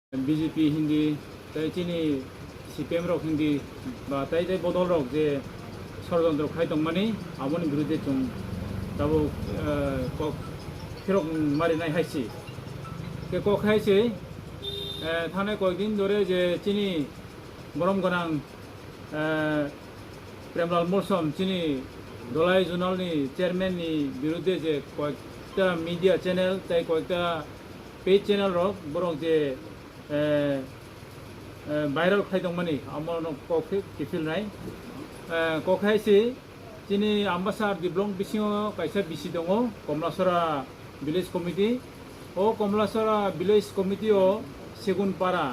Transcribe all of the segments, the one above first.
BJP hindi তাই চিনি CPM rock hindi বা তাই বদল রক যে ষড়যন্ত্র খাইতং মানে আমনি বিরুদ্ধে চুং তাবো ফিরক মারি নাই হাইছি কে কক হাইছি থানে কয়েকদিন ধরে যে চিনি গরম গনাং প্রেমলাল মৌসুম চিনি ধলাই জোনালনি চেয়ারম্যাননি বিরুদ্ধে যে কয়েকটা মিডিয়া চ্যানেল তাই কয়েকটা পেজ চ্যানেল রক বরং যে ভাইরাল খাইदोंमोन আমার ককে কিফিল নাই কখাইছি চিনি आम्बासा दिब्लं बिसिङाव कायसा बिसि दङ कमलासरा विलेज कमिटी ओ कमलासरा विलेज कमिटी ओ सेगुनपारा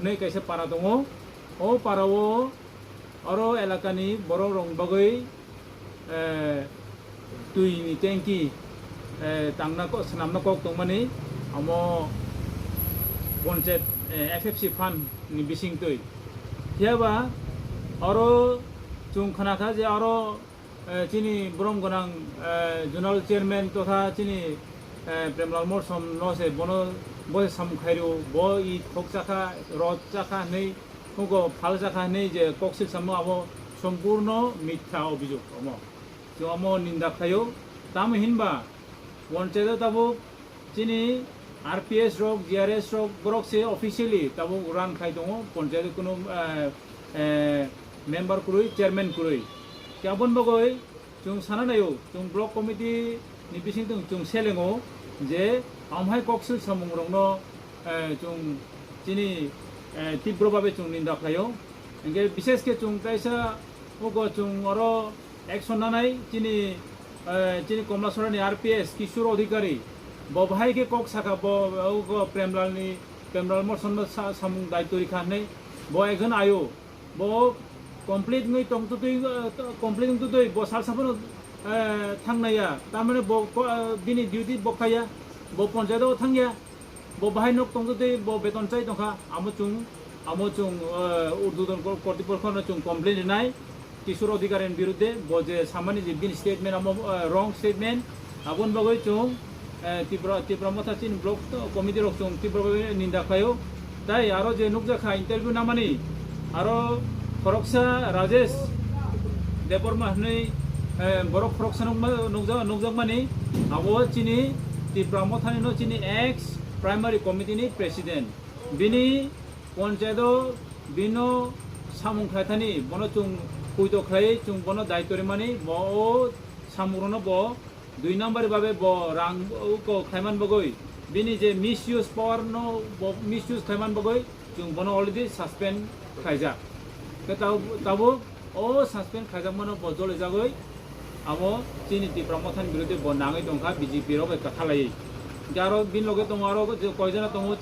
नै कायसा पारा दङ ओ पाराव आरो एलाकानि बर' रंबागै दुइनि टेंकी तांना सनामना कक दंमोन आमो panchayat FFC fund ni bising tui hiaba aro chung khanaka je aro chini brom gonang zonal chairman totha chini premlal morsom no se bono boy sam khairu bo I thok chaka rod chaka nei hugo phal chaka nei je koksil samu abo সম্পূর্ণ মিথ্যা অভিযোগ जो amo ninda khayo tam hinba panchayat তাবো chini RPS rok GRS rok borok se officially tabo uran khai dong panchayat kuno member kurui chairman kurui kyabon bagoi chung sana nayo chung block committee ni bising chung selengo je amhai koksil samung rong no chung chini tibro babe chung ninda khayo engge bishesh ke chung kaisa ogo chung oro action nanai chini komlasora ni RPS kishor adhikari बहाई के कक साखा प्रेमलाल मर्सन सामुं दायित्व रेखा नहीं एकजन आयो complete complete साल साफन थांनाया तारमाने बिनि डिउटी बखाया पंचायत थांया बहाई नक तंगतुई बेतन चाय दंखा आमो चुं उर्दुदन कर्तृपक्ष चुं कमप्लेन होनाय किशोर अधिकारी बिरुद्धे जे सामान्य जे बिन स्टेटमेंट आमो रंग स्टेटमेंट आबन बगै चुं Tipra Motha chin block committee rok chung Tipra ninda khayo tai aro je nukjakha interview namani aro Phiroksa Rajesh Deborma hnei borok Phiroksa nukjakmani abo chini Tipra Motha ni no chini ex primary committee ni president bini panchayeto bino samung khaithani bono chung puito khlai chung bono daitore mani bo samurono bo 2 number babe bo rang ko khaiman bagoi bini je misuse power no misuse khaiman bagoi chung bono already suspend khaija ke tabo o suspend khaija mano bojol jagoi abo chini Tipra Motha birodhe bo nangai dongkha BJP rok kathalai jaro bin loge tomaro koijana tomo